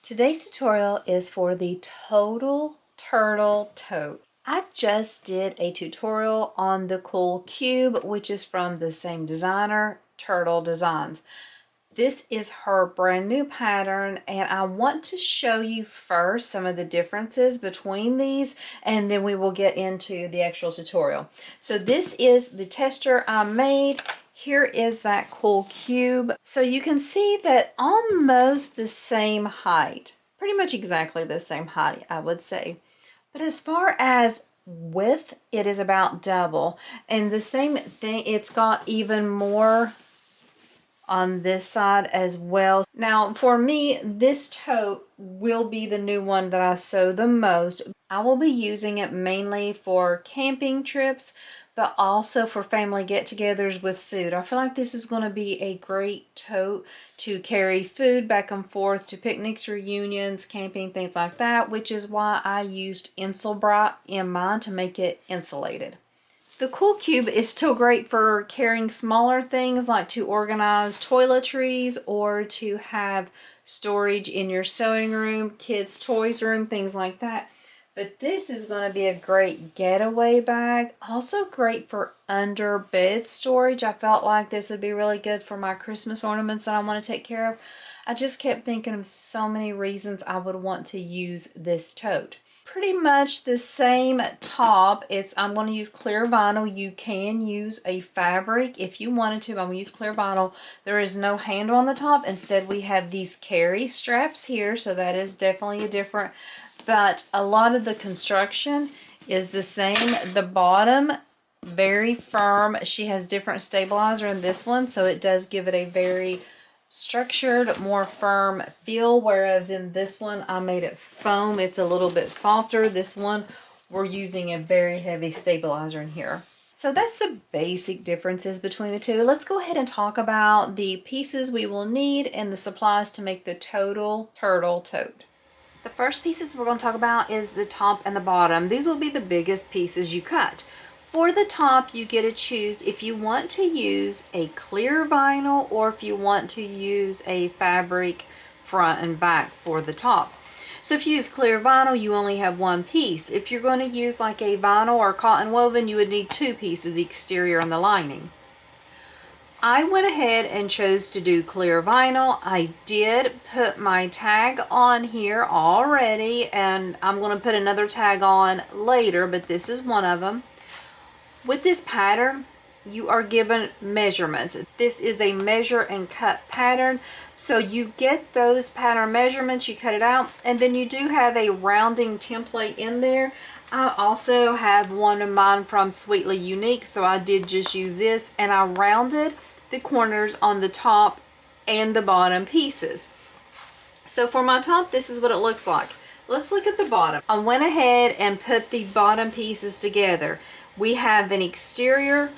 Today's tutorial is for the Total Turtle Tote. I just did a tutorial on the Cool Cube, which is from the same designer, Turtle Designs. This is her brand new pattern, and I want to show you first some of the differences between these, and then we will get into the actual tutorial. So this is the tester I made. Here is that Cool Cube. So you can see that almost the same height, pretty much exactly the same height, I would say. But as far as width, it is about double. And the same thing, it's got even more on this side as well. Now for me, this tote will be the new one that I sew the most. I will be using it mainly for camping trips, but also for family get-togethers with food. I feel like this is going to be a great tote to carry food back and forth to picnics, reunions, camping, things like that, which is why I used Insulbright in mine to make it insulated. The Cool Cube is still great for carrying smaller things like to organize toiletries or to have storage in your sewing room, kids' toys room, things like that. But this is going to be a great getaway bag. Also great for under bed storage. I felt like this would be really good for my Christmas ornaments that I want to take care of. I just kept thinking of so many reasons I would want to use this tote. Pretty much the same top. I'm going to use clear vinyl. You can use a fabric if you wanted to. I'm going to use clear vinyl. There is no handle on the top. Instead, we have these carry straps here, so that is definitely a different. But a lot of the construction is the same. The bottom, very firm. She has different stabilizer in this one, so it does give it a very structured, more firm feel, whereas in this one I made it foam. It's a little bit softer. This one we're using a very heavy stabilizer in here. So that's the basic differences between the two. Let's go ahead and talk about the pieces we will need and the supplies to make the Total Turtle Tote. The first pieces we're going to talk about is the top and the bottom. These will be the biggest pieces you cut. For the top, you get to choose if you want to use a clear vinyl or if you want to use a fabric front and back for the top. So if you use clear vinyl, you only have one piece. If you're going to use like a vinyl or cotton woven, you would need two pieces, the exterior and the lining. I went ahead and chose to do clear vinyl. I did put my tag on here already, and I'm going to put another tag on later, but this is one of them. With this pattern, you are given measurements. This is a measure and cut pattern, so you get those pattern measurements, you cut it out, and then you do have a rounding template in there. I also have one of mine from Sweetly Unique, so I did just use this, and I rounded the corners on the top and the bottom pieces. So for my top, this is what it looks like. Let's look at the bottom. I went ahead and put the bottom pieces together. We have an exterior,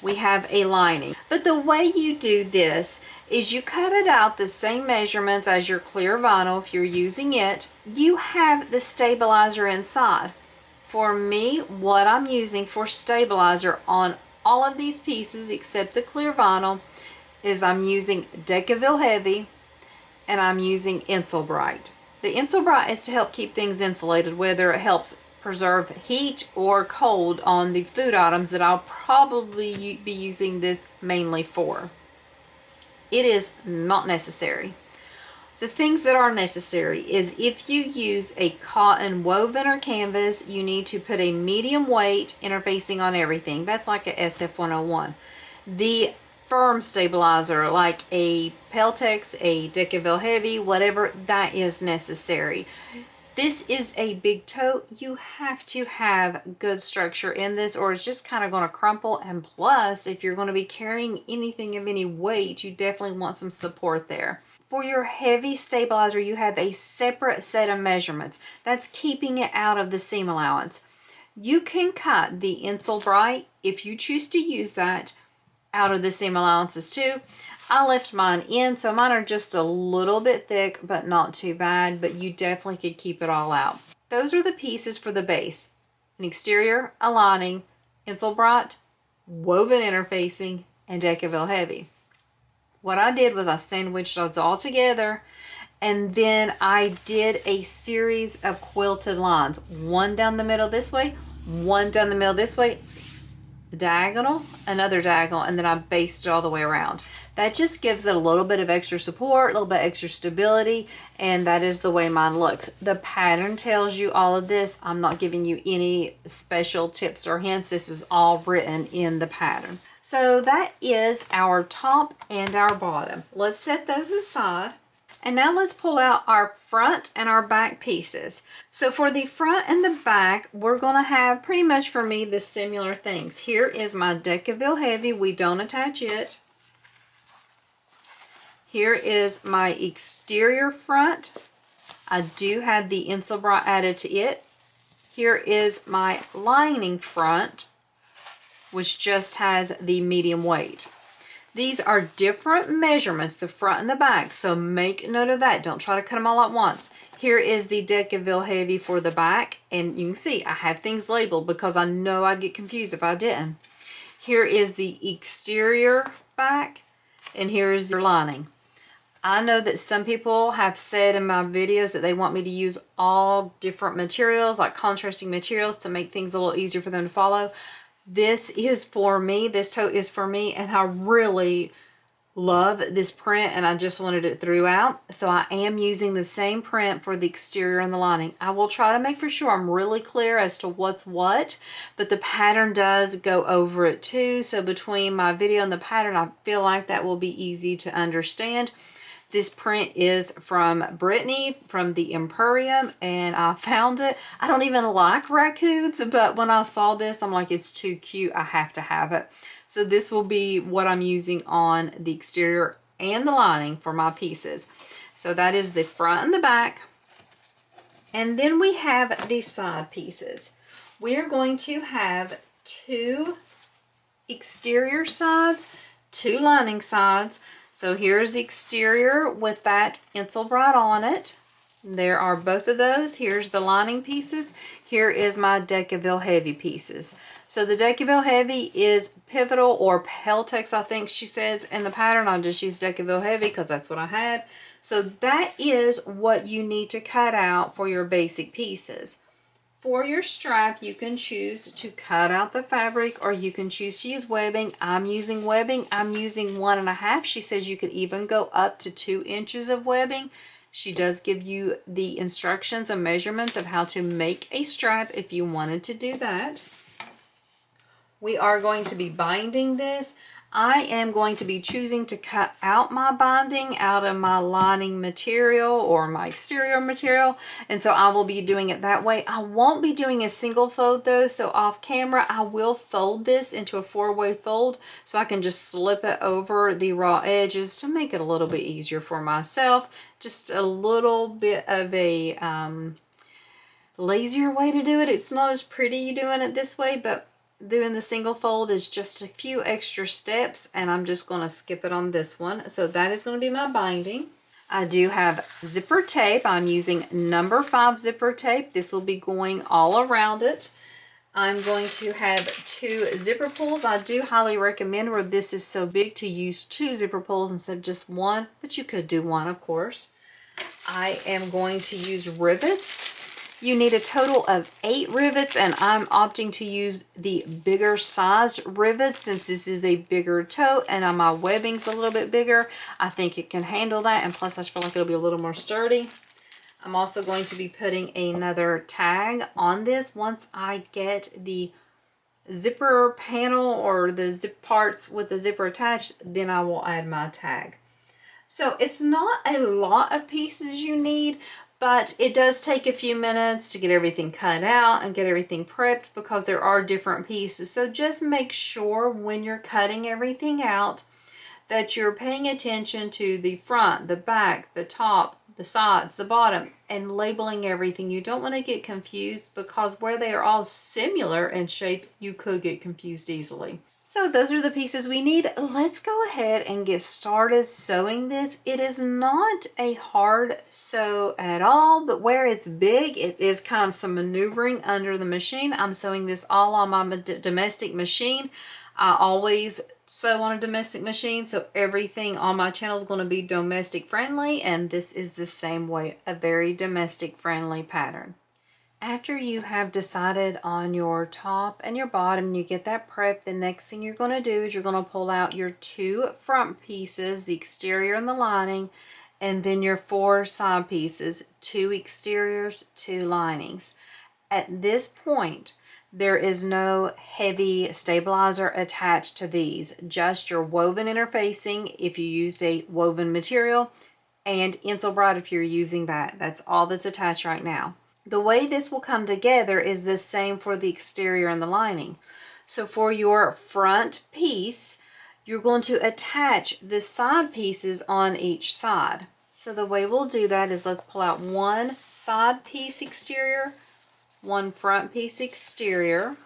we have a lining. But the way you do this is you cut it out the same measurements as your clear vinyl if you're using it. You have the stabilizer inside. For me, what I'm using for stabilizer on all of these pieces except the clear vinyl is I'm using Decaville Heavy and I'm using Insulbright. The Insulbright is to help keep things insulated, whether it helps preserve heat or cold on the food items that I'll probably be using this mainly for. It is not necessary. The things that are necessary is if you use a cotton woven or canvas, you need to put a medium weight interfacing on everything. That's like a SF101. The firm stabilizer like a Peltex, a Decaville Heavy, whatever, that is necessary. This is a big tote. You have to have good structure in this or it's just kind of going to crumple. And plus, if you're going to be carrying anything of any weight, you definitely want some support there. For your heavy stabilizer, you have a separate set of measurements. That's keeping it out of the seam allowance. You can cut the Insulbright, if you choose to use that, out of the seam allowances too. I left mine in, so mine are just a little bit thick, but not too bad, but you definitely could keep it all out. Those are the pieces for the base. An exterior, a lining, Insulbright, woven interfacing, and Decaville Heavy. What I did was I sandwiched those all together And then I did a series of quilted lines, one down the middle this way, one down the middle this way, diagonal, another diagonal, and then I basted it all the way around. That just gives it a little bit of extra support, a little bit extra stability, and that is the way mine looks. The pattern tells you all of this. I'm not giving you any special tips or hints. This is all written in the pattern. So that is our top and our bottom. Let's set those aside. And now let's pull out our front and our back pieces. So for the front and the back, we're gonna have pretty much for me the similar things. Here is my Decaville Heavy. We don't attach it. Here is my exterior front. I do have the Insulbright added to it. Here is my lining front, which just has the medium weight. These are different measurements, the front and the back, so make note of that. Don't try to cut them all at once. Here is the Decaville Heavy for the back, and you can see I have things labeled because I know I'd get confused if I didn't. Here is the exterior back, and here is the lining. I know that some people have said in my videos that they want me to use all different materials, like contrasting materials, to make things a little easier for them to follow. This is for me. This tote is for me, and I really love this print, and I just wanted it throughout. So I am using the same print for the exterior and the lining. I will try to make for sure I'm really clear as to what's what, but the pattern does go over it too. So between my video and the pattern, I feel like that will be easy to understand. This print is from Brittany from the Emporium, and I found it. I don't even like raccoons, but when I saw this, I'm like, it's too cute. I have to have it. So this will be what I'm using on the exterior and the lining for my pieces. So that is the front and the back. And then we have the side pieces. We are going to have 2 exterior sides, 2 lining sides. So here's the exterior with that Insulbright on it. There are both of those. Here's the lining pieces. Here is my Decaville Heavy pieces. So the Decaville Heavy is Pivotal or Peltex, I think she says in the pattern. I just used Decaville Heavy because that's what I had. So that is what you need to cut out for your basic pieces. For your strap, you can choose to cut out the fabric, or you can choose to use webbing. I'm using webbing. I'm using 1.5. She says you could even go up to 2 inches of webbing. She does give you the instructions and measurements of how to make a strap if you wanted to do that. We are going to be binding this. I am going to be choosing to cut out my binding out of my lining material or my exterior material, and so I will be doing it that way. I won't be doing a single fold though, so off camera I will fold this into a 4-way fold so I can just slip it over the raw edges to make it a little bit easier for myself. Just a little bit of a lazier way to do it. It's not as pretty doing it this way, but doing the single fold is just a few extra steps, and I'm just going to skip it on this one. So that is going to be my binding. I do have zipper tape. I'm using number 5 zipper tape. This will be going all around it. I'm going to have 2 zipper pulls. I do highly recommend, where this is so big, to use 2 zipper pulls instead of just 1, but you could do 1, of course. I am going to use rivets. You need a total of 8 rivets, and I'm opting to use the bigger sized rivets since this is a bigger tote and my webbing's a little bit bigger. I think it can handle that, and plus I feel like it'll be a little more sturdy. I'm also going to be putting another tag on this. Once I get the zipper panel or the zip parts with the zipper attached, then I will add my tag. So it's not a lot of pieces you need, but it does take a few minutes to get everything cut out and get everything prepped because there are different pieces. So just make sure when you're cutting everything out that you're paying attention to the front, the back, the top, the sides, the bottom, and labeling everything. You don't want to get confused because where they are all similar in shape, you could get confused easily. So those are the pieces we need. Let's go ahead and get started sewing this. It is not a hard sew at all, but where it's big, it is kind of some maneuvering under the machine. I'm sewing this all on my domestic machine. I always sew on a domestic machine, so everything on my channel is going to be domestic friendly, and this is the same way, a very domestic friendly pattern. After you have decided on your top and your bottom, you get that prep, the next thing you're going to do is you're going to pull out your 2 front pieces, the exterior and the lining, and then your 4 side pieces, 2 exteriors, 2 linings. At this point, there is no heavy stabilizer attached to these, just your woven interfacing if you used a woven material, and Insulbrite if you're using that. That's all that's attached right now. The way this will come together is the same for the exterior and the lining. So for your front piece, you're going to attach the side pieces on each side. So the way we'll do that is let's pull out 1 side piece exterior, 1 front piece exterior.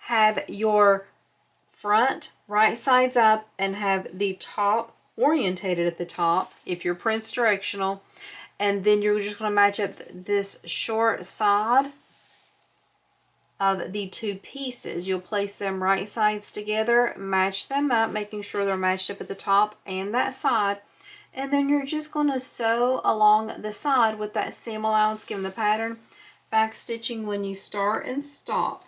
Have your front right sides up and have the top orientated at the top if your print's directional. And then you're just going to match up this short side of the 2 pieces. You'll place them right sides together, match them up, making sure they're matched up at the top and that side. And then you're just going to sew along the side with that seam allowance given the pattern, back stitching when you start and stop.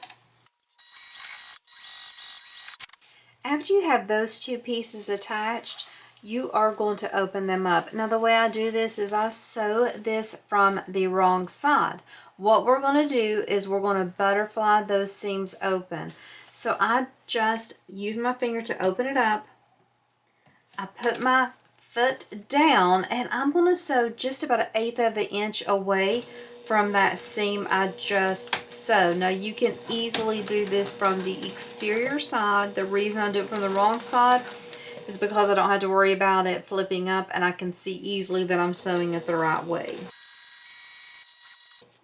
After you have those 2 pieces attached, you are going to open them up. Now the way I do this is I sew this from the wrong side. What we're going to do is we're going to butterfly those seams open. So I just use my finger to open it up. I put my foot down and I'm going to sew just about 1/8 of an inch away from that seam I just sewed. Now you can easily do this from the exterior side. The reason I do it from the wrong side is because I don't have to worry about it flipping up and I can see easily that I'm sewing it the right way.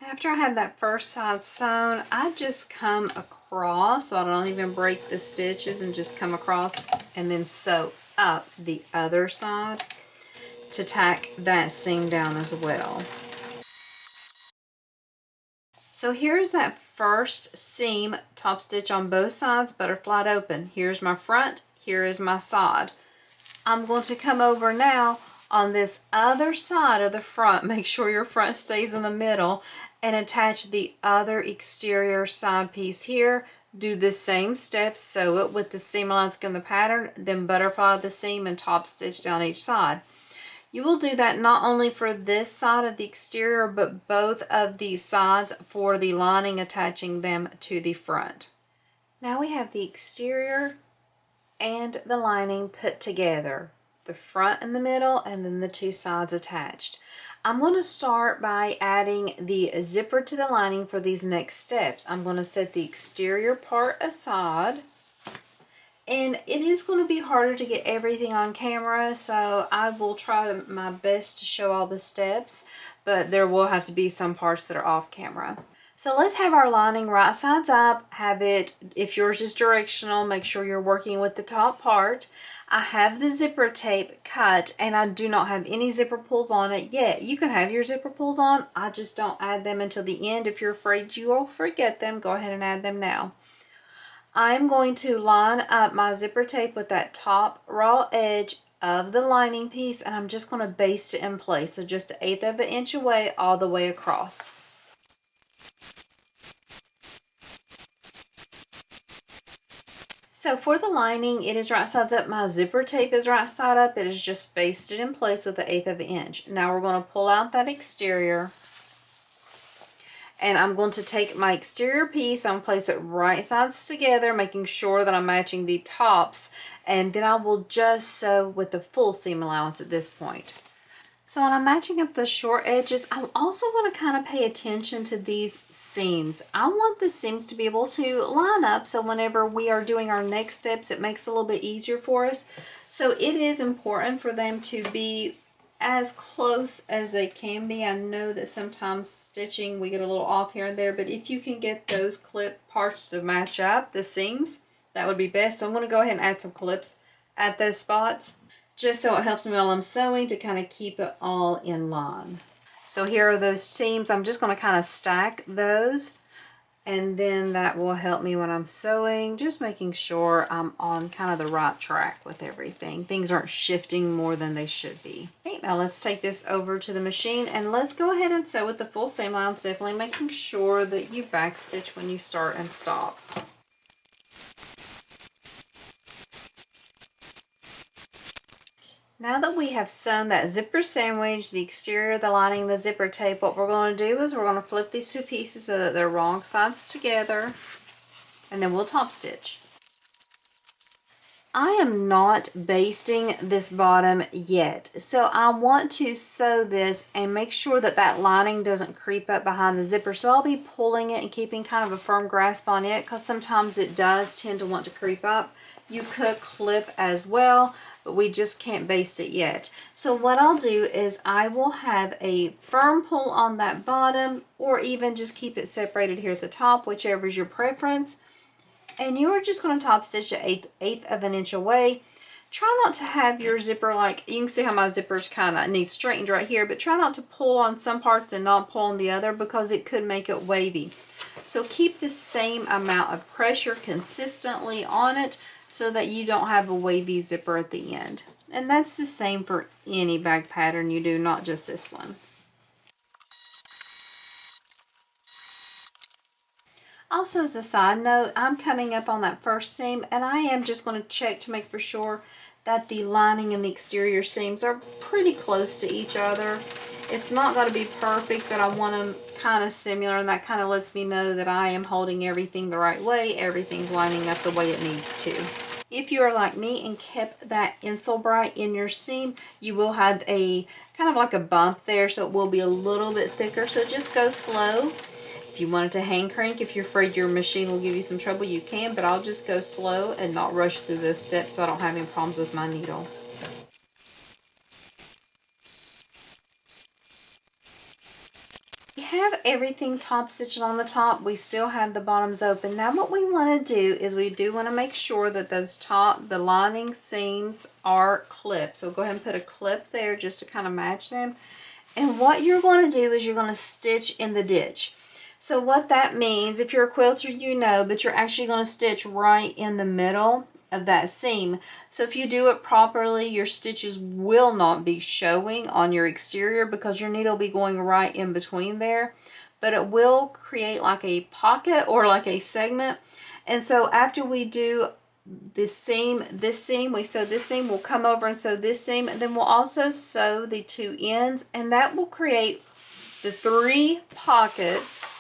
After I have that first side sewn, I just come across, so I don't even break the stitches, and just come across and then sew up the other side to tack that seam down as well. So here's that first seam, top stitch on both sides, butterflied open. Here's my front, here is my side. I'm going to come over now on this other side of the front, make sure your front stays in the middle, and attach the other exterior side piece here. Do the same steps, sew it with the seam allowance in the pattern, then butterfly the seam and top stitch down each side. You will do that not only for this side of the exterior, but both of the sides for the lining, attaching them to the front. Now we have the exterior and the lining put together, the front in the middle and then the 2 sides attached. I'm going to start by adding the zipper to the lining for these next steps. I'm going to set the exterior part aside, and it is going to be harder to get everything on camera, so I will try my best to show all the steps, but there will have to be some parts that are off camera. So let's have our lining right sides up. Have it, if yours is directional, make sure you're working with the top part. I have the zipper tape cut and I do not have any zipper pulls on it yet. You can have your zipper pulls on. I just don't add them until the end. If you're afraid you will forget them, go ahead and add them now. I'm going to line up my zipper tape with that top raw edge of the lining piece, and I'm just going to baste it in place. So just 1/8 of an inch away all the way across. So for the lining, it is right sides up. My zipper tape is right side up. It is just basted in place with 1/8 of an inch. Now we're going to pull out that exterior, and I'm going to take my exterior piece, I'm going to place it right sides together, making sure that I'm matching the tops, and then I will just sew with the full seam allowance at this point. So when I'm matching up the short edges, I'm also going to kind of pay attention to these seams. I want the seams to be able to line up, so whenever we are doing our next steps, it makes it a little bit easier for us. So it is important for them to be as close as they can be. I know that sometimes stitching we get a little off here and there, but if you can get those clip parts to match up the seams, that would be best. So I'm going to go ahead and add some clips at those spots, just so it helps me while I'm sewing to kind of keep it all in line. So here are those seams. I'm just going to kind of stack those And then that will help me when I'm sewing, just making sure I'm on kind of the right track with everything. Things aren't shifting more than they should be. Okay, now let's take this over to the machine and let's go ahead and sew with the full seam allowance, definitely making sure that you backstitch when you start and stop. Now that we have sewn that zipper sandwich, the exterior, the lining, the zipper tape, what we're going to do is we're going to flip these two pieces so that they're wrong sides together, and then we'll top stitch. I am not basting this bottom yet, so I want to sew this and make sure that that lining doesn't creep up behind the zipper. So I'll be pulling it and keeping kind of a firm grasp on it because sometimes it does tend to want to creep up. You could clip as well, but we just can't baste it yet. So what I'll do is I will have a firm pull on that bottom, or even just keep it separated here at the top, whichever is your preference. And you are just going to top stitch an eighth of an inch away. Try not to have your zipper, like you can see how my zipper's kind of needs straightened right here, but try not to pull on some parts and not pull on the other because it could make it wavy. So keep the same amount of pressure consistently on it so that you don't have a wavy zipper at the end. And that's the same for any bag pattern you do, not just this one. Also, as a side note, I'm coming up on that first seam and I am just going to check to make for sure that the lining and the exterior seams are pretty close to each other. It's not going to be perfect, but I want them kind of similar, and that kind of lets me know that I am holding everything the right way. Everything's lining up the way it needs to. If you are like me and kept that Insel Bright in your seam, you will have a kind of like a bump there, so it will be a little bit thicker. So just go slow. If you wanted to hand crank, if you're afraid your machine will give you some trouble, you can, but I'll just go slow and not rush through those steps so I don't have any problems with my needle. We have everything top stitched on the top. We still have the bottoms open. Now what we want to do is we do want to make sure that those the lining seams are clipped. So go ahead and put a clip there just to kind of match them. And what you're going to do is you're going to stitch in the ditch. So what that means, if you're a quilter, you know, but you're actually going to stitch right in the middle of that seam. So if you do it properly, your stitches will not be showing on your exterior because your needle will be going right in between there, but it will create like a pocket or like a segment. And so after we do this seam, we sew this seam, we'll come over and sew this seam, and then we'll also sew the two ends, and that will create the 3 pockets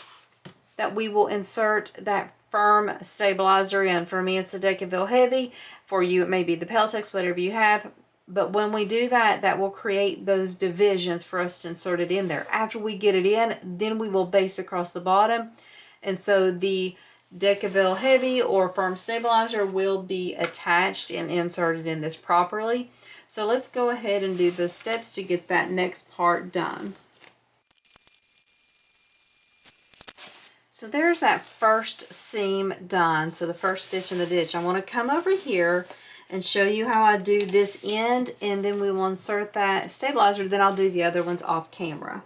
that we will insert that firm stabilizer in. For me, it's the Decaville Heavy. For you, it may be the Peltex, whatever you have. But when we do that, that will create those divisions for us to insert it in there. After we get it in, then we will baste across the bottom. And so the Decaville Heavy or firm stabilizer will be attached and inserted in this properly. So let's go ahead and do the steps to get that next part done. So there's that first seam done. So the first stitch in the ditch. I want to come over here and show you how I do this end, and then we will insert that stabilizer. Then I'll do the other ones off camera.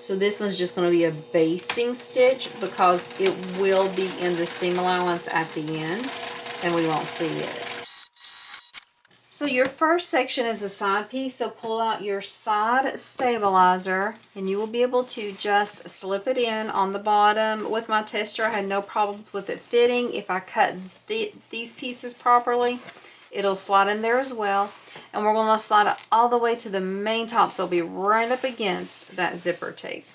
So this one's just going to be a basting stitch because it will be in the seam allowance at the end and we won't see it. So your first section is a side piece, so pull out your side stabilizer and you will be able to just slip it in on the bottom. With my tester, I had no problems with it fitting. If I cut these pieces properly, it'll slide in there as well. And we're going to slide it all the way to the main top, so it'll be right up against that zipper tape.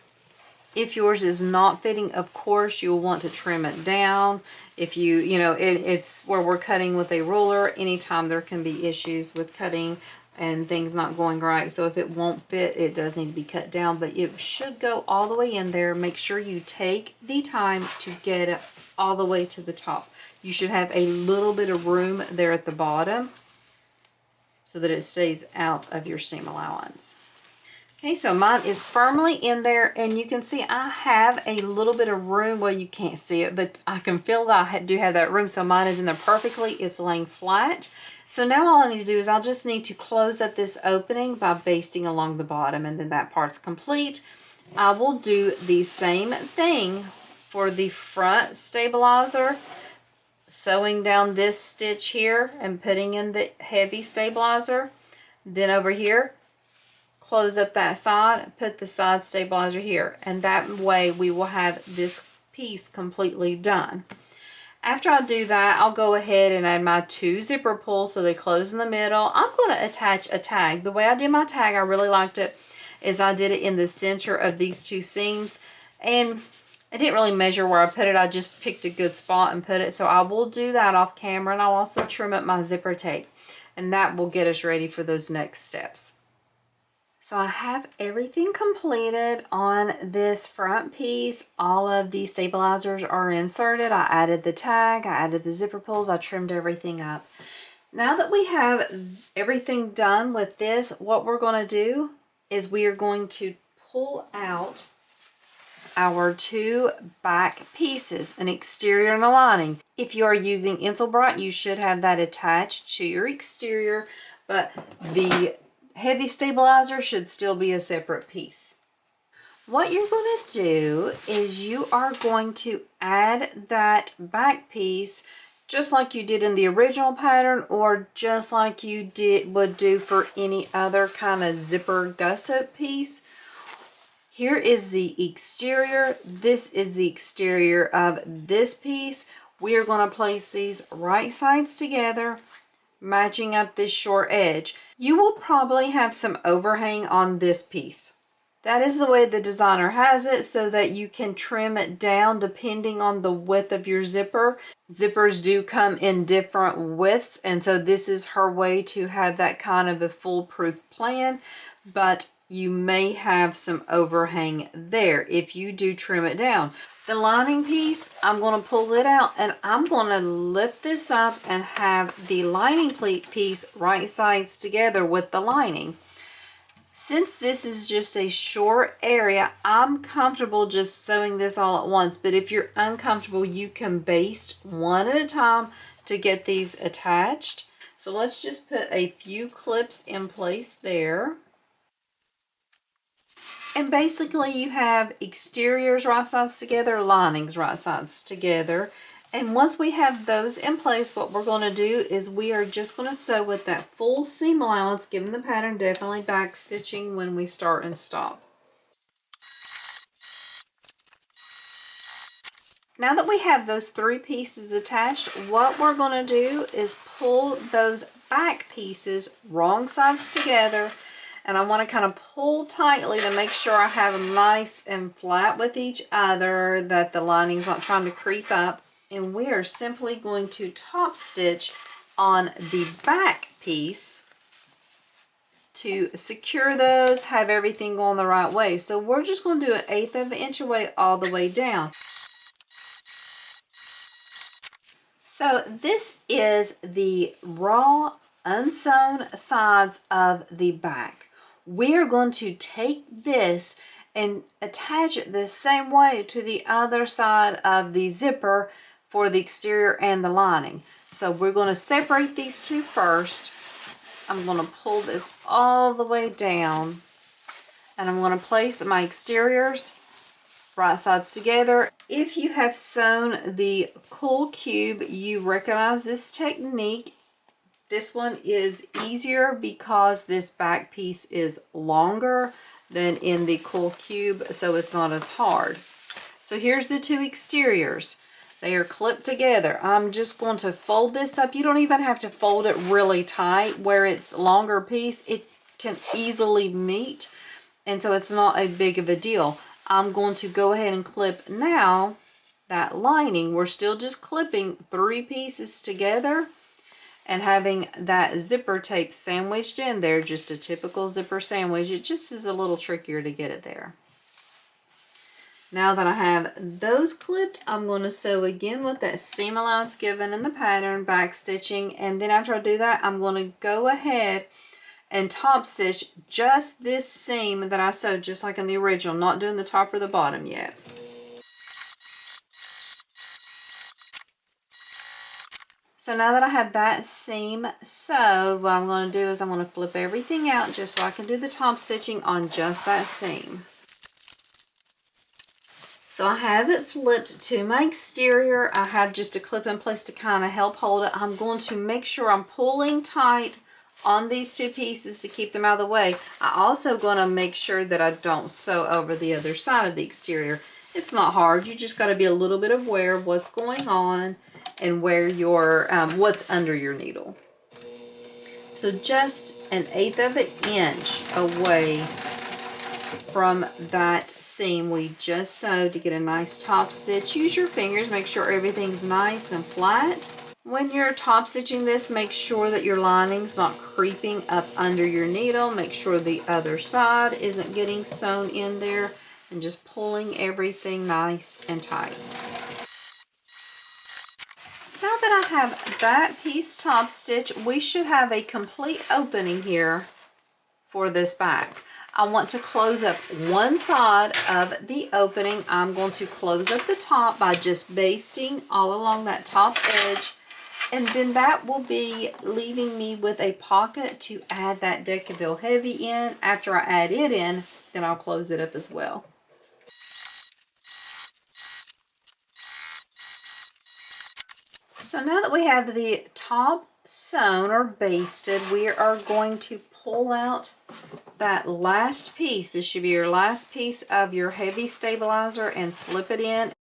If yours is not fitting, of course, you'll want to trim it down. If you know, it's where we're cutting with a ruler. Anytime there can be issues with cutting and things not going right. So if it won't fit, it does need to be cut down, but it should go all the way in there. Make sure you take the time to get it all the way to the top. You should have a little bit of room there at the bottom so that it stays out of your seam allowance. Okay, so mine is firmly in there, and you can see I have a little bit of room. Well, you can't see it, but I can feel that I do have that room, so mine is in there perfectly. It's laying flat. So now all I need to do is I'll just need to close up this opening by basting along the bottom, and then that part's complete. I will do the same thing for the front stabilizer, sewing down this stitch here and putting in the heavy stabilizer. Then over here, close up that side, put the side stabilizer here, and that way we will have this piece completely done. After I do that, I'll go ahead and add my 2 zipper pulls so they close in the middle. I'm going to attach a tag. The way I did my tag, I really liked it, is I did it in the center of these 2 seams, and I didn't really measure where I put it. I just picked a good spot and put it. So I will do that off camera, and I'll also trim up my zipper tape, and that will get us ready for those next steps. So I have everything completed on this front piece. All of the stabilizers are inserted. I added the tag, I added the zipper pulls, I trimmed everything up. Now that we have everything done with this, what we're going to do is we are going to pull out our 2 back pieces, an exterior and a lining. If you are using Insulbright, you should have that attached to your exterior, but the heavy stabilizer should still be a separate piece. What you're going to do is you are going to add that back piece just like you did in the original pattern, or just like you would do for any other kind of zipper gusset piece. Here is the exterior. This is the exterior of this piece. We are going to place these right sides together, matching up this short edge. You will probably have some overhang on this piece. That is the way the designer has it, so that you can trim it down depending on the width of your zipper. Zippers do come in different widths, and so this is her way to have that kind of a foolproof plan, but you may have some overhang there if you do trim it down. The lining piece, I'm going to pull it out, and I'm going to lift this up and have the lining piece right sides together with the lining. Since this is just a short area, I'm comfortable just sewing this all at once, but if you're uncomfortable, you can baste one at a time to get these attached. So let's just put a few clips in place there. And basically you have exteriors right sides together, linings right sides together. And once we have those in place, what we're going to do is we are just going to sew with that full seam allowance, giving the pattern definitely back stitching when we start and stop. Now that we have those 3 pieces attached, what we're going to do is pull those back pieces wrong sides together. And I want to kind of pull tightly to make sure I have them nice and flat with each other, that the lining's not trying to creep up. And we are simply going to top stitch on the back piece to secure those, have everything going the right way. So we're just going to do 1/8 of an inch away all the way down. So this is the raw unsewn sides of the back. We're going to take this and attach it the same way to the other side of the zipper for the exterior and the lining. So we're going to separate these 2 first. I'm going to pull this all the way down, and I'm going to place my exteriors right sides together. If you have sewn the cool cube, you recognize this technique. This one is easier because this back piece is longer than in the cool cube, so it's not as hard. So here's the 2 exteriors. They are clipped together. I'm just going to fold this up. You don't even have to fold it really tight. Where it's longer piece, it can easily meet, and so it's not a big of a deal. I'm going to go ahead and clip now that lining. We're still just clipping 3 pieces together and having that zipper tape sandwiched in there, just a typical zipper sandwich. It just is a little trickier to get it there. Now that I have those clipped, I'm going to sew again with that seam allowance given in the pattern, back stitching, and then after I do that, I'm going to go ahead and top stitch just this seam that I sewed just like in the original, not doing the top or the bottom yet. So now that I have that seam sewed, what I'm going to do is I'm going to flip everything out just so I can do the top stitching on just that seam. So I have it flipped to my exterior. I have just a clip in place to kind of help hold it. I'm going to make sure I'm pulling tight on these two pieces to keep them out of the way. I also going to make sure that I don't sew over the other side of the exterior. It's not hard. You just got to be a little bit aware of what's going on and where your what's under your needle. So just 1/8 of an inch away from that seam we just sewed to get a nice top stitch. Use your fingers, make sure everything's nice and flat. When you're top stitching this, make sure that your lining's not creeping up under your needle. Make sure the other side isn't getting sewn in there, and just pulling everything nice and tight. Now that I have that piece top stitch, we should have a complete opening here for this back. I want to close up one side of the opening. I'm going to close up the top by just basting all along that top edge, and then that will be leaving me with a pocket to add that Decaville Heavy in. After I add it in, then I'll close it up as well. So now that we have the top sewn or basted, we are going to pull out that last piece. This should be your last piece of your heavy stabilizer, and slip it in.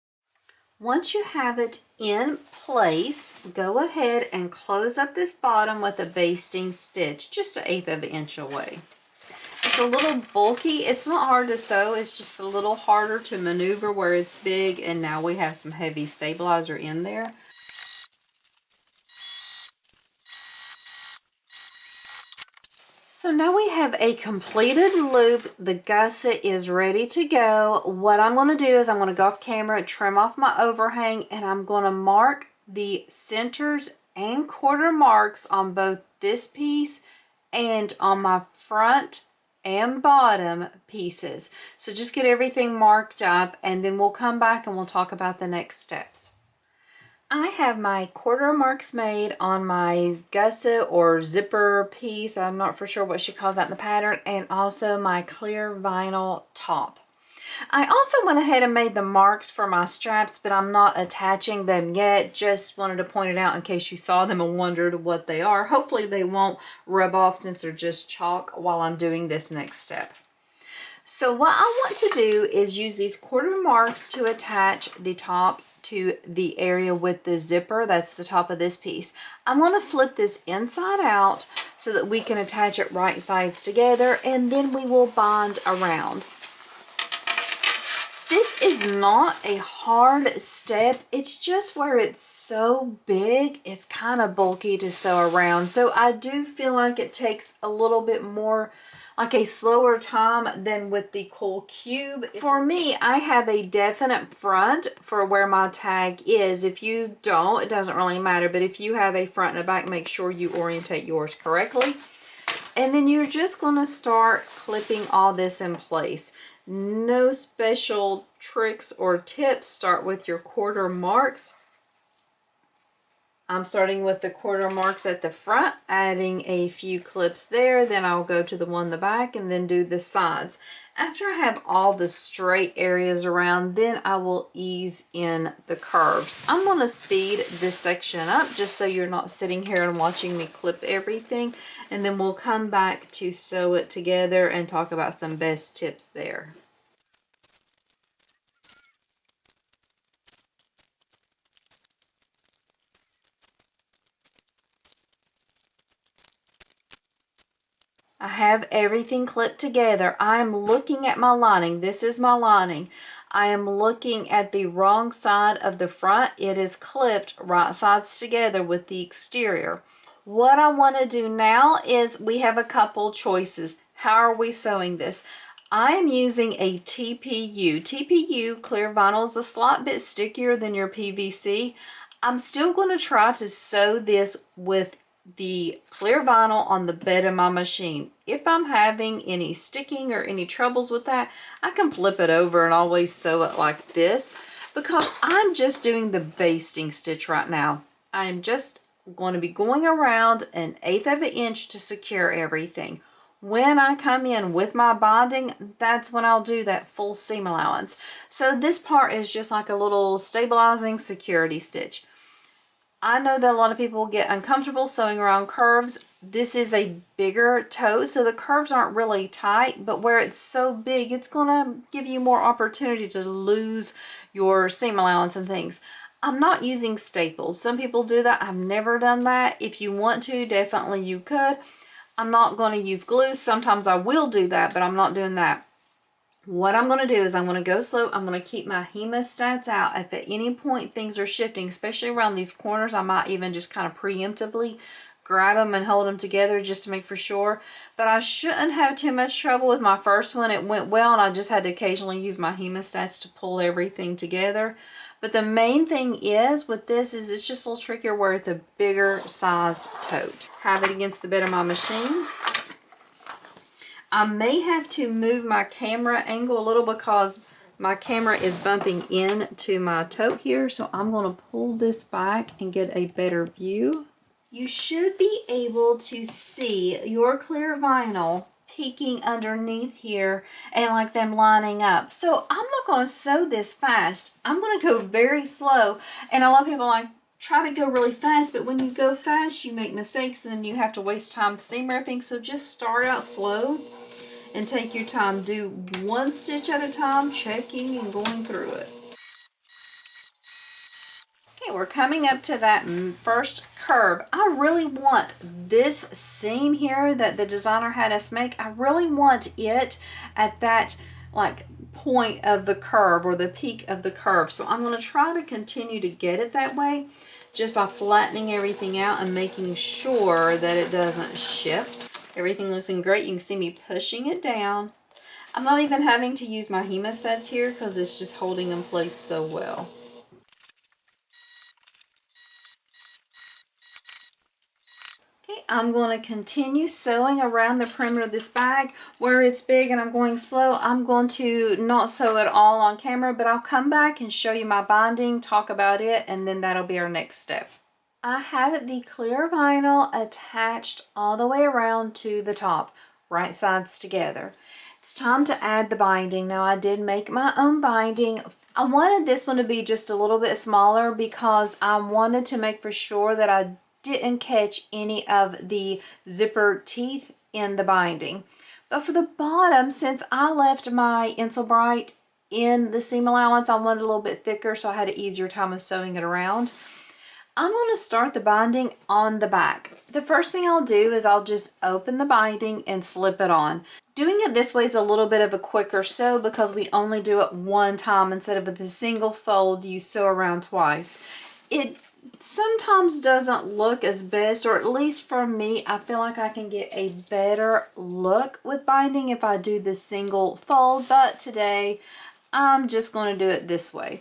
Once you have it in place, go ahead and close up this bottom with a basting stitch, just 1/8 of an inch away. It's a little bulky. It's not hard to sew. It's just a little harder to maneuver where it's big, and now we have some heavy stabilizer in there. So now we have a completed loop. The gusset is ready to go. What I'm going to do is I'm going to go off camera, trim off my overhang, and I'm going to mark the centers and quarter marks on both this piece and on my front and bottom pieces. So just get everything marked up, and then we'll come back and we'll talk about the next steps. I have my quarter marks made on my gusset or zipper piece. I'm not for sure what she calls that in the pattern, and also my clear vinyl top. I also went ahead and made the marks for my straps, but I'm not attaching them yet. Just wanted to point it out in case you saw them and wondered what they are. Hopefully they won't rub off since they're just chalk while I'm doing this next step. So what I want to do is use these quarter marks to attach the top to the area with the zipper. That's the top of this piece. I'm going to flip this inside out so that we can attach it right sides together, and then we will bind around. This is not a hard step. It's just where it's so big, it's kind of bulky to sew around. So I do feel like it takes a little bit more, like a slower time than with the Cool Cube. For me, I have a definite front for where my tag is. If you don't, it doesn't really matter, but if you have a front and a back, make sure you orientate yours correctly. And then you're just going to start clipping all this in place. No special tricks or tips. Start with your quarter marks. I'm starting with the quarter marks at the front, adding a few clips there, then I'll go to the one in the back and then do the sides. After I have all the straight areas around, then I will ease in the curves. I'm going to speed this section up just so you're not sitting here and watching me clip everything, and then we'll come back to sew it together and talk about some best tips there. I have everything clipped together. I am looking at my lining. This is my lining. I am looking at the wrong side of the front. It is clipped right sides together with the exterior. What I want to do now is we have a couple choices. How are we sewing this? I am using a TPU. TPU clear vinyl is a slight bit stickier than your PVC. I'm still going to try to sew this with the clear vinyl on the bed of my machine. If I'm having any sticking or any troubles with that, I can flip it over and always sew it like this, because I'm just doing the basting stitch right now. I'm just going to be going around 1/8 of an inch to secure everything. When I come in with my binding, that's when I'll do that full seam allowance. So this part is just like a little stabilizing security stitch. I know that a lot of people get uncomfortable sewing around curves. This is a bigger tote, so the curves aren't really tight, but where it's so big, it's gonna give you more opportunity to lose your seam allowance and things. I'm not using staples. Some people do that. I've never done that. If you want to, definitely you could. I'm not going to use glue. Sometimes I will do that, but I'm not doing that. What I'm going to do is I'm going to go slow. I'm going to keep my hemostats out. If at any point things are shifting, especially around these corners, I might even just kind of preemptively grab them and hold them together just to make for sure. But I shouldn't have too much trouble with my first one. It went well, and I just had to occasionally use my hemostats to pull everything together. But the main thing is with this is it's just a little trickier where it's a bigger sized tote. Have it against the bed of my machine. I may have to move my camera angle a little because my camera is bumping into my tote here. So I'm going to pull this back and get a better view. You should be able to see your clear vinyl peeking underneath here and like them lining up. So I'm not going to sew this fast. I'm going to go very slow. And a lot of people like try to go really fast, but when you go fast you make mistakes and then you have to waste time seam ripping. So just start out slow and take your time. Do one stitch at a time, checking and going through it. Okay, we're coming up to that first curve. I really want this seam here that the designer had us make. I really want it at that like point of the curve or the peak of the curve. So I'm going to try to continue to get it that way just by flattening everything out and making sure that it doesn't shift. Everything looking great. You can see me pushing it down. I'm not even having to use my hemostats here because it's just holding in place so well. Okay, I'm going to continue sewing around the perimeter of this bag where it's big and I'm going slow. I'm going to not sew it all on camera, but I'll come back and show you my binding, talk about it, and then that'll be our next step. I have the clear vinyl attached all the way around to the top, right sides together. It's time to add the binding. Now I did make my own binding. I wanted this one to be just a little bit smaller because I wanted to make for sure that I didn't catch any of the zipper teeth in the binding. But for the bottom, since I left my Insel Bright in the seam allowance, I wanted a little bit thicker so I had an easier time of sewing it around. I'm going to start the binding on the back. The first thing I'll do is I'll just open the binding and slip it on. Doing it this way is a little bit of a quicker sew because we only do it one time instead of with a single fold you sew around twice. It sometimes doesn't look as best, or at least for me, I feel like I can get a better look with binding if I do the single fold, but today I'm just going to do it this way.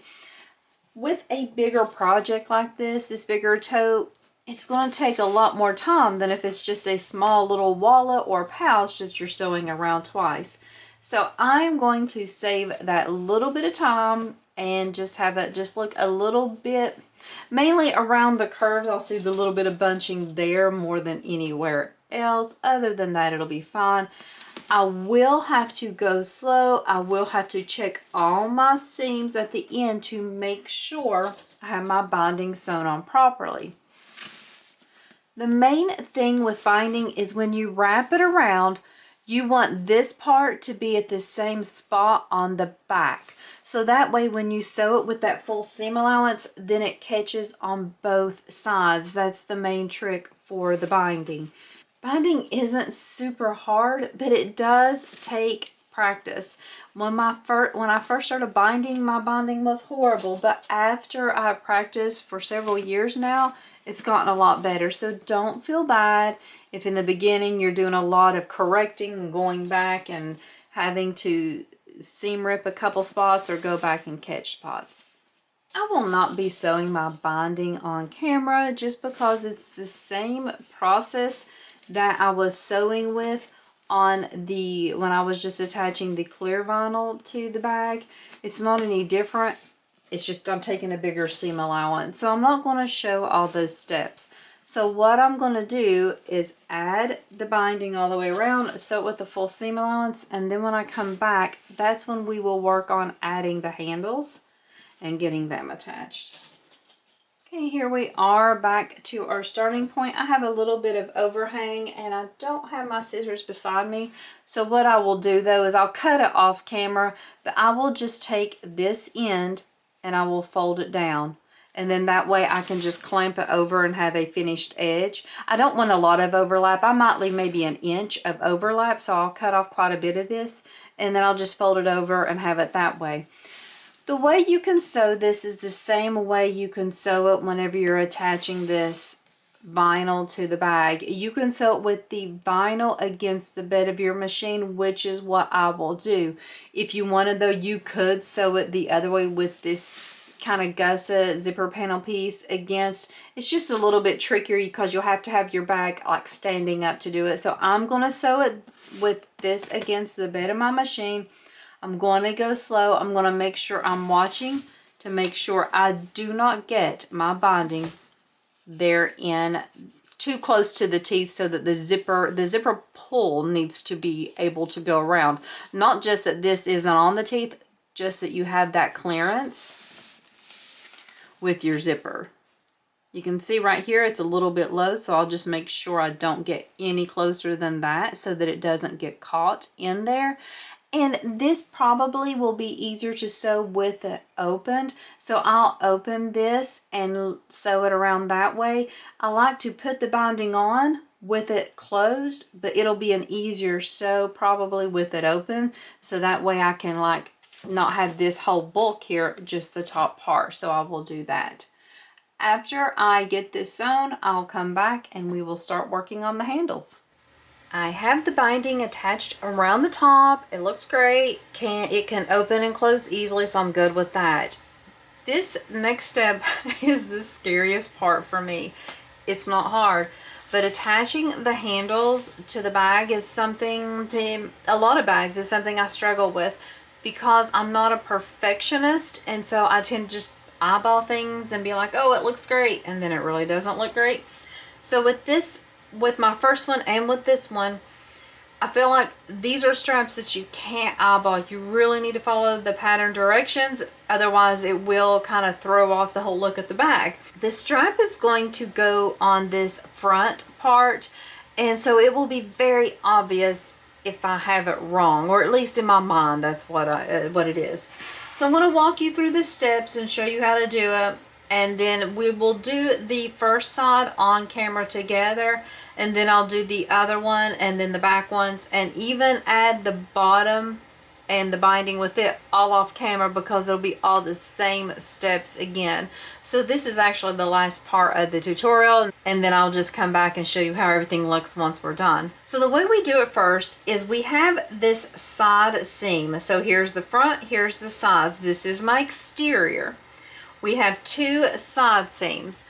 With a bigger project like this bigger tote, it's going to take a lot more time than if it's just a small little wallet or pouch that you're sewing around twice. So I'm going to save that little bit of time and just have it just look a little bit, mainly around the curves. I'll see the little bit of bunching there more than anywhere else. Other than that, it'll be fine. I will have to go slow. I will have to check all my seams at the end to make sure I have my binding sewn on properly. The main thing with binding is when you wrap it around, you want this part to be at the same spot on the back. So that way when you sew it with that full seam allowance, then it catches on both sides. That's the main trick for the binding. Binding isn't super hard, but it does take practice. When I first started binding, my binding was horrible, but after I've practiced for several years now, it's gotten a lot better. So don't feel bad if in the beginning you're doing a lot of correcting and going back and having to seam rip a couple spots or go back and catch spots. I will not be sewing my binding on camera just because it's the same process that I was sewing with on when I was just attaching the clear vinyl to the bag. It's not any different. It's just I'm taking a bigger seam allowance. So I'm not going to show all those steps. So what I'm going to do is add the binding all the way around, sew it with the full seam allowance, and then when I come back, that's when we will work on adding the handles and getting them attached. Okay, here we are back to our starting point. I have a little bit of overhang and I don't have my scissors beside me. So what I will do though is I'll cut it off camera, but I will just take this end and I will fold it down. And then that way I can just clamp it over and have a finished edge. I don't want a lot of overlap. I might leave maybe an inch of overlap, so I'll cut off quite a bit of this and then I'll just fold it over and have it that way. The way you can sew this is the same way you can sew it whenever you're attaching this vinyl to the bag. You can sew it with the vinyl against the bed of your machine, which is what I will do. If you wanted though, you could sew it the other way with this kind of gusset zipper panel piece against. It's just a little bit trickier because you'll have to have your bag like standing up to do it. So I'm going to sew it with this against the bed of my machine. I'm going to go slow. I'm going to make sure I'm watching to make sure I do not get my binding there in too close to the teeth, so that the zipper pull needs to be able to go around. Not just that this isn't on the teeth, just that you have that clearance with your zipper. You can see right here it's a little bit low, so I'll just make sure I don't get any closer than that so that it doesn't get caught in there. And this probably will be easier to sew with it opened. So I'll open this and sew it around that way. I like to put the binding on with it closed, but it'll be an easier sew probably with it open. So that way I can like not have this whole bulk here, just the top part. So I will do that. After I get this sewn, I'll come back and we will start working on the handles. I have the binding attached around the top. It looks great. It can open and close easily, so I'm good with that. This next step is the scariest part for me. It's not hard, but attaching the handles to the bag is something, to a lot of bags is something I struggle with because I'm not a perfectionist, and so I tend to just eyeball things and be like, oh, it looks great, and then it really doesn't look great. So with this, with my first one and with this one, I feel like these are straps that you can't eyeball. You really need to follow the pattern directions, otherwise it will kind of throw off the whole look of the bag. The strap is going to go on this front part, and so it will be very obvious if I have it wrong, or at least in my mind that's what it is. So I'm going to walk you through the steps and show you how to do it. And then we will do the first side on camera together, and then I'll do the other one and then the back ones, and even add the bottom and the binding with it all off camera because it'll be all the same steps again. So this is actually the last part of the tutorial, and then I'll just come back and show you how everything looks once we're done. So the way we do it first is we have this side seam. So here's the front, here's the sides. This is my exterior. We have two side seams.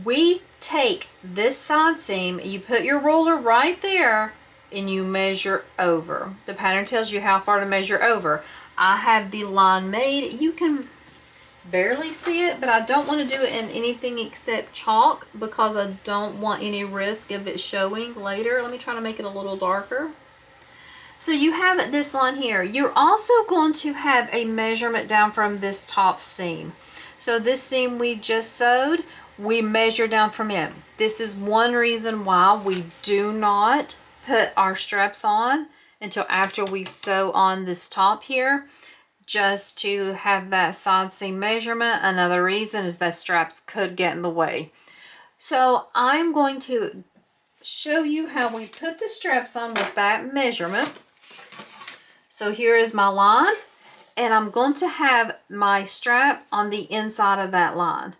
We take this side seam, you put your ruler right there, and you measure over. The pattern tells you how far to measure over. I have the line made. You can barely see it, but I don't want to do it in anything except chalk because I don't want any risk of it showing later. Let me try to make it a little darker. So you have this line here. You're also going to have a measurement down from this top seam. So this seam we just sewed, we measure down from it. This is one reason why we do not put our straps on until after we sew on this top here, just to have that side seam measurement. Another reason is that straps could get in the way. So I'm going to show you how we put the straps on with that measurement. So here is my line. And I'm going to have my strap on the inside of that line.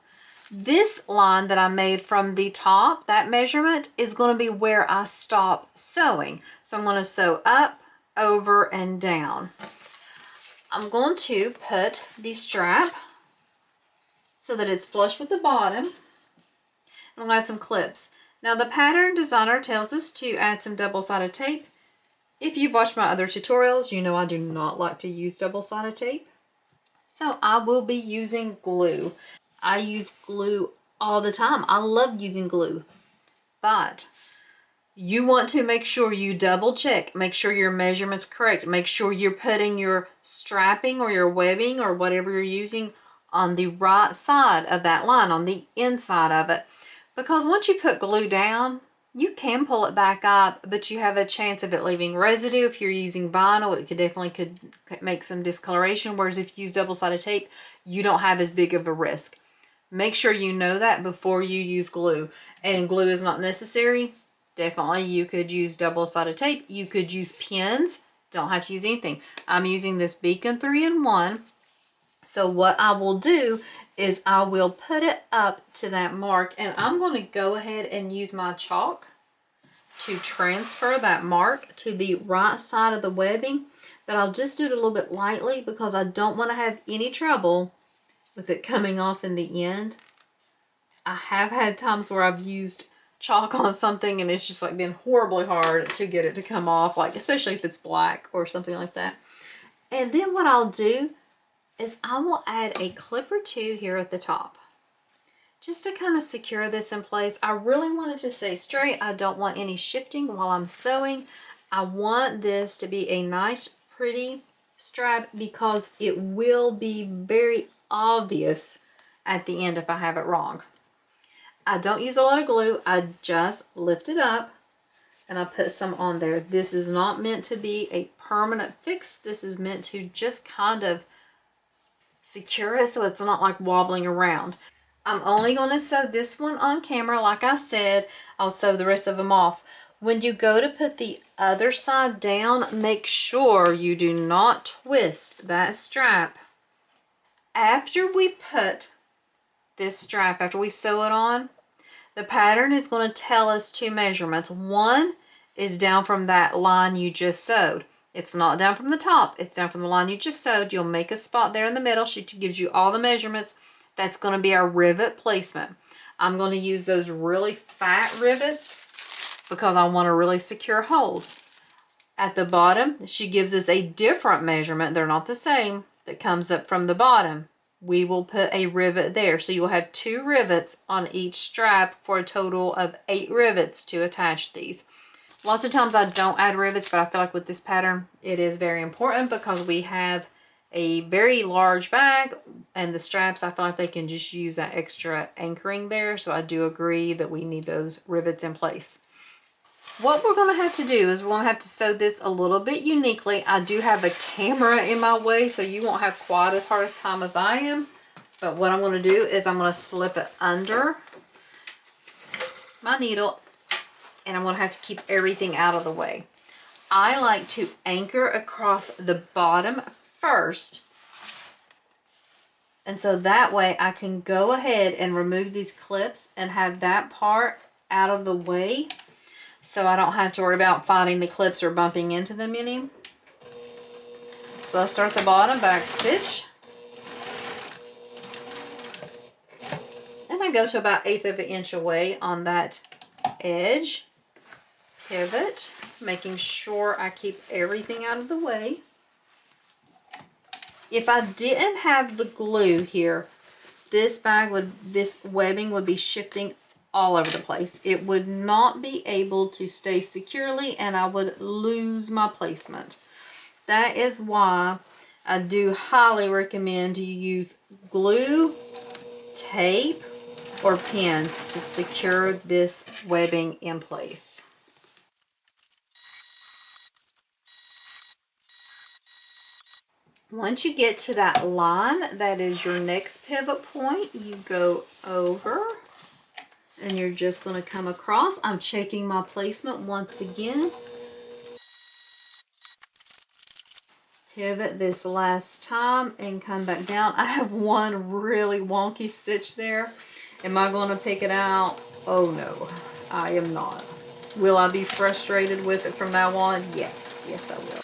This line that I made from the top, that measurement, is going to be where I stop sewing. So I'm going to sew up, over, and down. I'm going to put the strap so that it's flush with the bottom. I'm going to add some clips. Now the pattern designer tells us to add some double-sided tape. If you've watched my other tutorials, you know I do not like to use double-sided tape. So I will be using glue. I use glue all the time. I love using glue. But you want to make sure you double check, make sure your measurement's correct, make sure you're putting your strapping or your webbing or whatever you're using on the right side of that line, on the inside of it. Because once you put glue down, you can pull it back up, but you have a chance of it leaving residue. If you're using vinyl, it could make some discoloration, whereas if you use double-sided tape, you don't have as big of a risk. Make sure you know that before you use glue. And glue is not necessary. Definitely you could use double-sided tape. You could use pins. Don't have to use anything. I'm using this Beacon 3-in-1. So what I will do is I will put it up to that mark, and I'm going to go ahead and use my chalk to transfer that mark to the right side of the webbing. But I'll just do it a little bit lightly because I don't want to have any trouble with it coming off in the end. I have had times where I've used chalk on something and it's just like been horribly hard to get it to come off, like especially if it's black or something like that. And then what I'll do is I will add a clip or two here at the top just to kind of secure this in place. I really want it to stay straight. I don't want any shifting while I'm sewing. I want this to be a nice, pretty strap because it will be very obvious at the end if I have it wrong. I don't use a lot of glue. I just lift it up and I put some on there. This is not meant to be a permanent fix. This is meant to just kind of secure it so it's not like wobbling around. I'm only going to sew this one on camera. Like I said, I'll sew the rest of them off. When you go to put the other side down, make sure you do not twist that strap. After we put this strap, after we sew it on, the pattern is going to tell us two measurements. One is down from that line you just sewed. It's not down from the top, it's down from the line you just sewed. You'll make a spot there in the middle. She gives you all the measurements. That's going to be our rivet placement. I'm going to use those really fat rivets because I want a really secure hold. At the bottom, she gives us a different measurement. They're not the same. That comes up from the bottom. We will put a rivet there. So you'll have 2 rivets on each strap for a total of 8 rivets to attach these. Lots of times I don't add rivets, but I feel like with this pattern, it is very important because we have a very large bag and the straps, I feel like they can just use that extra anchoring there. So I do agree that we need those rivets in place. What we're going to have to do is we're going to have to sew this a little bit uniquely. I do have a camera in my way, so you won't have quite as hard a time as I am. But what I'm going to do is I'm going to slip it under my needle, and I'm going to have to keep everything out of the way. I like to anchor across the bottom first, and so that way I can go ahead and remove these clips and have that part out of the way, so I don't have to worry about finding the clips or bumping into them any. So I start the bottom back stitch, and I go to about 1/8 of an inch away on that edge. Pivot, making sure I keep everything out of the way. If I didn't have the glue here, this webbing would be shifting all over the place. It would not be able to stay securely and I would lose my placement. That is why I do highly recommend you use glue, tape, or pins to secure this webbing in place. Once you get to that line, that is your next pivot point. You go over and you're just going to come across. I'm checking my placement once again. Pivot this last time and come back down. I have one really wonky stitch there. Am I going to pick it out? Oh no, I am not. Will I be frustrated with it from now on? Yes, yes I will.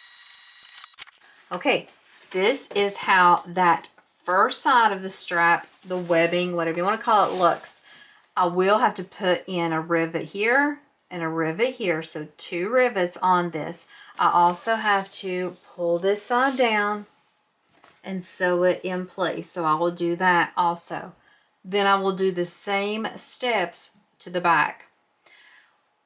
Okay. This is how that first side of the strap, the webbing, whatever you want to call it, looks. I will have to put in a rivet here and a rivet here, so 2 rivets on this. I also have to pull this side down and sew it in place, so I will do that also. Then I will do the same steps to the back.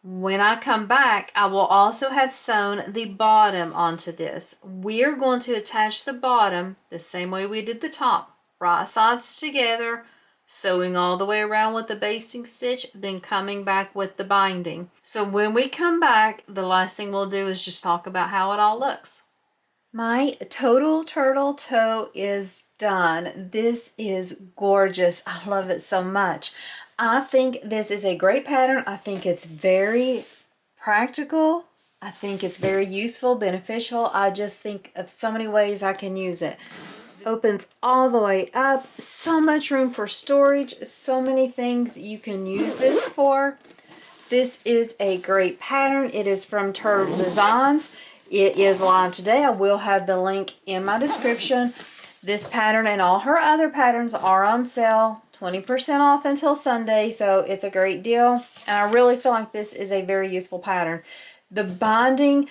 When I come back, I will also have sewn the bottom onto this. We're going to attach the bottom the same way we did the top. Right sides together, sewing all the way around with the basting stitch, then coming back with the binding. So when we come back, the last thing we'll do is just talk about how it all looks. My Total Turtle Tote is done. This is gorgeous. I love it so much. I think this is a great pattern. I think it's very practical. I think it's very useful, beneficial. I just think of so many ways I can use it. Opens all the way up. So much room for storage. So many things you can use this for. This is a great pattern. It is from Turtle Designs. It is live today. I will have the link in my description. This pattern and all her other patterns are on sale. 20% off until Sunday, so it's a great deal. And I really feel like this is a very useful pattern. The binding,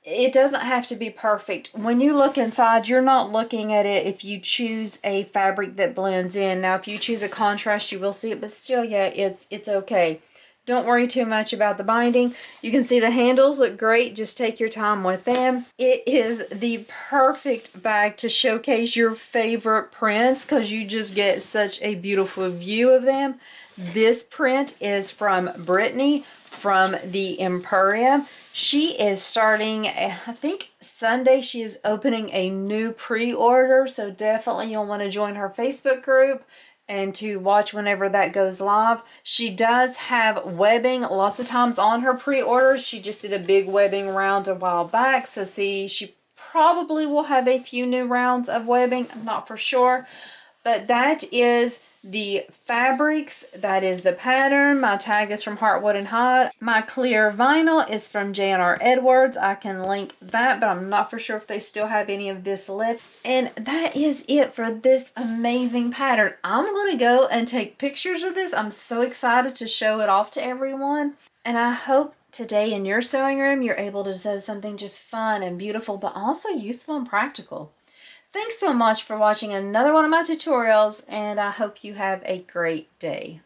it doesn't have to be perfect. When you look inside, you're not looking at it if you choose a fabric that blends in. Now, if you choose a contrast, you will see it, but still, yeah, it's okay. Don't worry too much about the binding. You can see the handles look great. Just take your time with them. It is the perfect bag to showcase your favorite prints because you just get such a beautiful view of them. This print is from Brittany from the Emporium. She is starting, I think Sunday, she is opening a new pre-order. So definitely you'll want to join her Facebook group and to watch whenever that goes live. She does have webbing lots of times on her pre-orders. She just did a big webbing round a while back. So see, she probably will have a few new rounds of webbing. I'm not for sure. But that is the fabrics. That is the pattern. My tag is from Heartwood and Hide. My clear vinyl is from J&R Edwards. I can link that, but I'm not for sure if they still have any of this left. And that is it for this amazing pattern. I'm going to go and take pictures of this. I'm so excited to show it off to everyone. And I hope today in your sewing room, you're able to sew something just fun and beautiful, but also useful and practical. Thanks so much for watching another one of my tutorials, and I hope you have a great day.